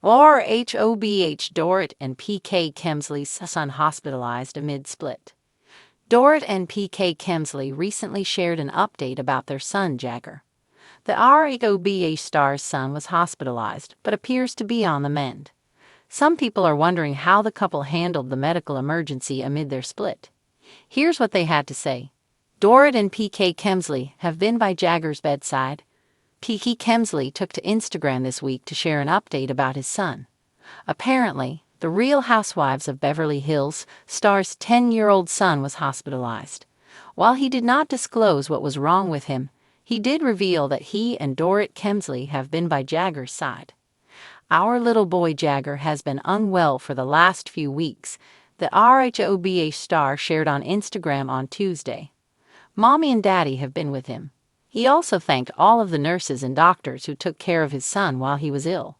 RHOBH Dorit and PK Kemsley's son hospitalized amid split. Dorit and PK Kemsley recently shared an update about their son Jagger. The RHOBH star's son was hospitalized but appears to be on the mend. Some people are wondering how the couple handled the medical emergency amid their split. Here's what they had to say. Dorit and PK Kemsley have been by Jagger's bedside. PK Kemsley took to Instagram this week to share an update about his son. Apparently, the Real Housewives of Beverly Hills star's 10-year-old son was hospitalized. While he did not disclose what was wrong with him, he did reveal that he and Dorit Kemsley have been by Jagger's side. Our little boy Jagger has been unwell for the last few weeks, the RHOBH star shared on Instagram on Tuesday. Mommy and Daddy have been with him. He also thanked all of the nurses and doctors who took care of his son while he was ill.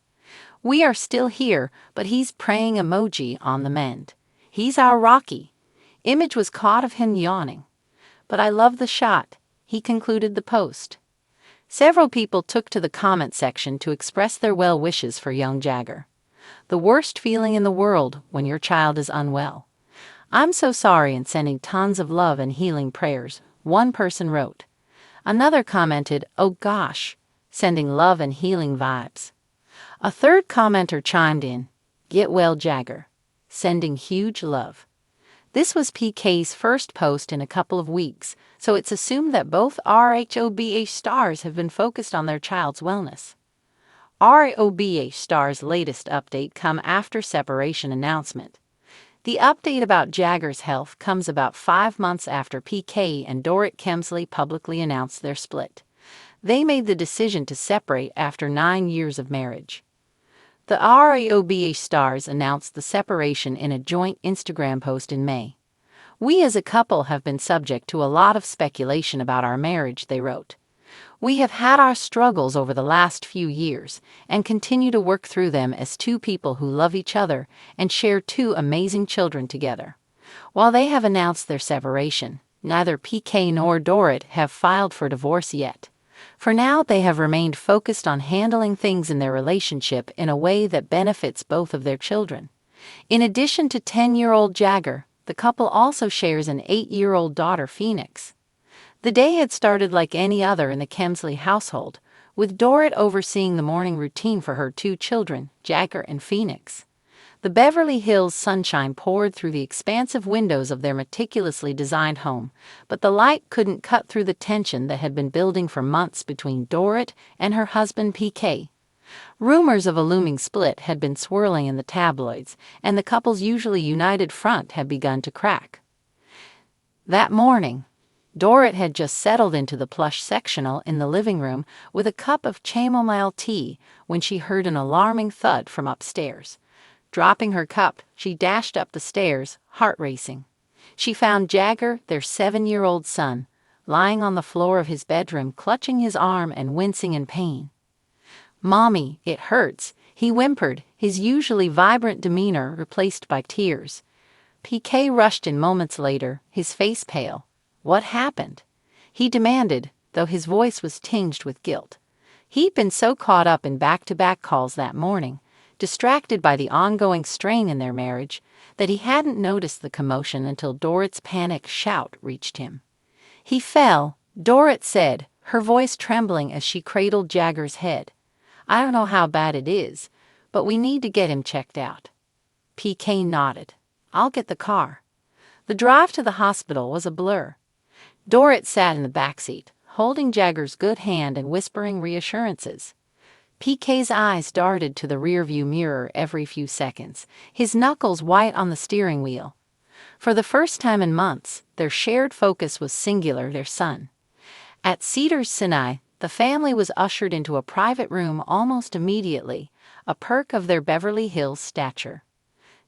We are still here, but he's praying emoji on the mend. He's our Rocky. Image was caught of him yawning. But I love the shot, he concluded the post. Several people took to the comment section to express their well wishes for young Jagger. The worst feeling in the world when your child is unwell. I'm so sorry and sending tons of love and healing prayers, one person wrote. Another commented, oh gosh, sending love and healing vibes. A third commenter chimed in, get well Jagger, sending huge love. This was PK's first post in a couple of weeks, so it's assumed that both RHOBH stars have been focused on their child's wellness. RHOBH star's latest update come after separation announcement. The update about Jagger's health comes about 5 months after PK and Dorit Kemsley publicly announced their split. They made the decision to separate after 9 years of marriage. The RHOBH stars announced the separation in a joint Instagram post in May. We as a couple have been subject to a lot of speculation about our marriage, they wrote. We have had our struggles over the last few years and continue to work through them as two people who love each other and share two amazing children together. While they have announced their separation, neither PK nor Dorit have filed for divorce yet. For now, they have remained focused on handling things in their relationship in a way that benefits both of their children. In addition to 10-year-old Jagger, the couple also shares an 8-year-old daughter, Phoenix. The day had started like any other in the Kemsley household, with Dorit overseeing the morning routine for her two children, Jagger and Phoenix. The Beverly Hills sunshine poured through the expansive windows of their meticulously designed home, but the light couldn't cut through the tension that had been building for months between Dorit and her husband PK. Rumors of a looming split had been swirling in the tabloids, and the couple's usually united front had begun to crack. That morning, Dorit had just settled into the plush sectional in the living room with a cup of chamomile tea when she heard an alarming thud from upstairs. Dropping her cup, she dashed up the stairs, heart racing. She found Jagger, their 7-year-old son, lying on the floor of his bedroom, clutching his arm and wincing in pain. "Mommy, it hurts," he whimpered, his usually vibrant demeanor replaced by tears. PK rushed in moments later, his face pale. "What happened?" he demanded, though his voice was tinged with guilt. He'd been so caught up in back-to-back calls that morning, distracted by the ongoing strain in their marriage, that he hadn't noticed the commotion until Dorit's panic shout reached him. "He fell," Dorit said, her voice trembling as she cradled Jagger's head. "I don't know how bad it is, but we need to get him checked out." PK nodded. "I'll get the car." The drive to the hospital was a blur. Dorit sat in the backseat, holding Jagger's good hand and whispering reassurances. PK's eyes darted to the rearview mirror every few seconds, his knuckles white on the steering wheel. For the first time in months, their shared focus was singular, their son. At Cedars-Sinai, the family was ushered into a private room almost immediately, a perk of their Beverly Hills stature.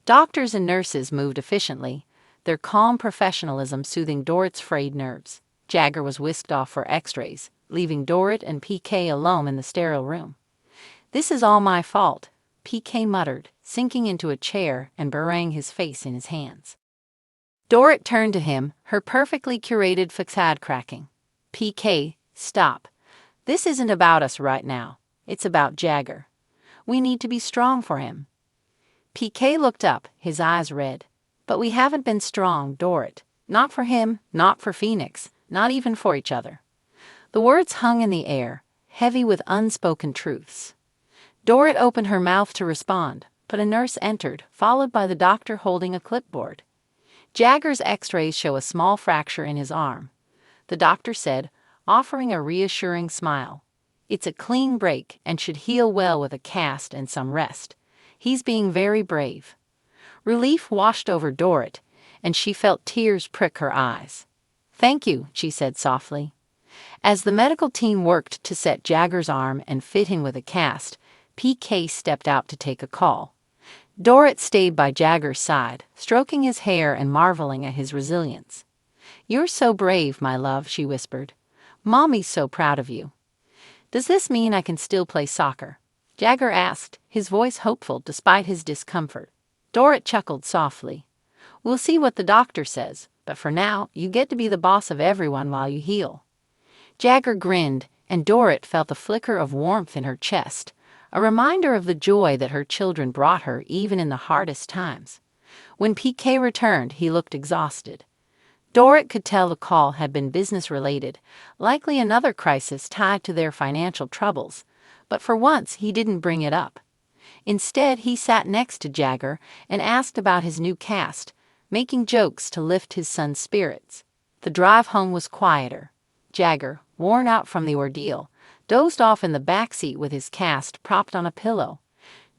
Doctors and nurses moved efficiently, their calm professionalism soothing Dorit's frayed nerves. Jagger was whisked off for x-rays, leaving Dorit and PK alone in the sterile room. "This is all my fault," PK muttered, sinking into a chair and burying his face in his hands. Dorit turned to him, her perfectly curated facade cracking. "PK, stop. This isn't about us right now. It's about Jagger. We need to be strong for him." PK looked up, his eyes red. "But we haven't been strong, Dorit. Not for him, not for Phoenix, not even for each other." The words hung in the air, heavy with unspoken truths. Dorit opened her mouth to respond, but a nurse entered, followed by the doctor holding a clipboard. "Jagger's x-rays show a small fracture in his arm," the doctor said, offering a reassuring smile. "It's a clean break and should heal well with a cast and some rest. He's being very brave." Relief washed over Dorit, and she felt tears prick her eyes. "Thank you," she said softly. As the medical team worked to set Jagger's arm and fit him with a cast, PK stepped out to take a call. Dorit stayed by Jagger's side, stroking his hair and marveling at his resilience. "You're so brave, my love," she whispered. "Mommy's so proud of you." "Does this mean I can still play soccer?" Jagger asked, his voice hopeful despite his discomfort. Dorit chuckled softly. "We'll see what the doctor says, but for now, you get to be the boss of everyone while you heal." Jagger grinned, and Dorit felt a flicker of warmth in her chest, a reminder of the joy that her children brought her even in the hardest times. When PK returned, he looked exhausted. Dorit could tell the call had been business-related, likely another crisis tied to their financial troubles, but for once he didn't bring it up. Instead, he sat next to Jagger and asked about his new cast, making jokes to lift his son's spirits. The drive home was quieter. Jagger, worn out from the ordeal, dozed off in the backseat with his cast propped on a pillow.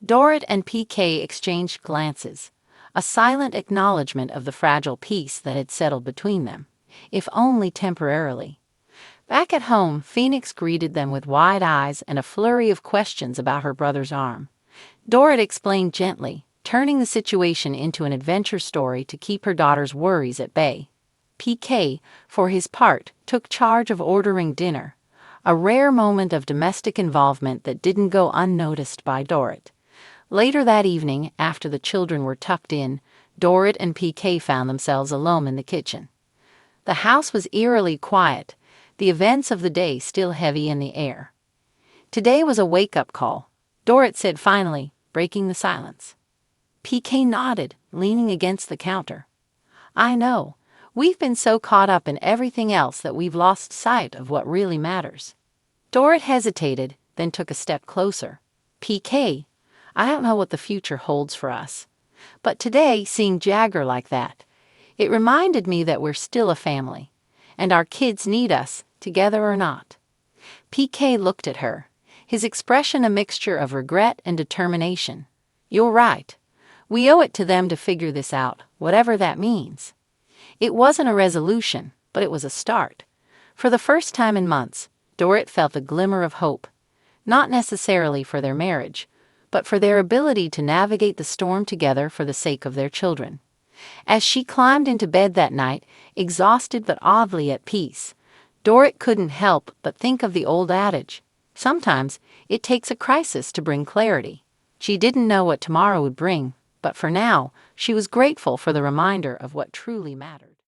Dorit and PK exchanged glances, a silent acknowledgement of the fragile peace that had settled between them, if only temporarily. Back at home, Phoenix greeted them with wide eyes and a flurry of questions about her brother's arm. Dorit explained gently, turning the situation into an adventure story to keep her daughter's worries at bay. PK, for his part, took charge of ordering dinner, a rare moment of domestic involvement that didn't go unnoticed by Dorit. Later that evening, after the children were tucked in, Dorit and PK found themselves alone in the kitchen. The house was eerily quiet, the events of the day still heavy in the air. "Today was a wake-up call," Dorit said finally, breaking the silence. PK nodded, leaning against the counter. "I know. We've been so caught up in everything else that we've lost sight of what really matters." Dorit hesitated, then took a step closer. "PK, I don't know what the future holds for us. But today, seeing Jagger like that, it reminded me that we're still a family, and our kids need us, together or not." PK looked at her, his expression a mixture of regret and determination. "You're right. We owe it to them to figure this out, whatever that means." It wasn't a resolution, but it was a start. For the first time in months, Dorit felt a glimmer of hope, not necessarily for their marriage, but for their ability to navigate the storm together for the sake of their children. As she climbed into bed that night, exhausted but oddly at peace, Dorit couldn't help but think of the old adage, sometimes it takes a crisis to bring clarity. She didn't know what tomorrow would bring, but for now, she was grateful for the reminder of what truly mattered.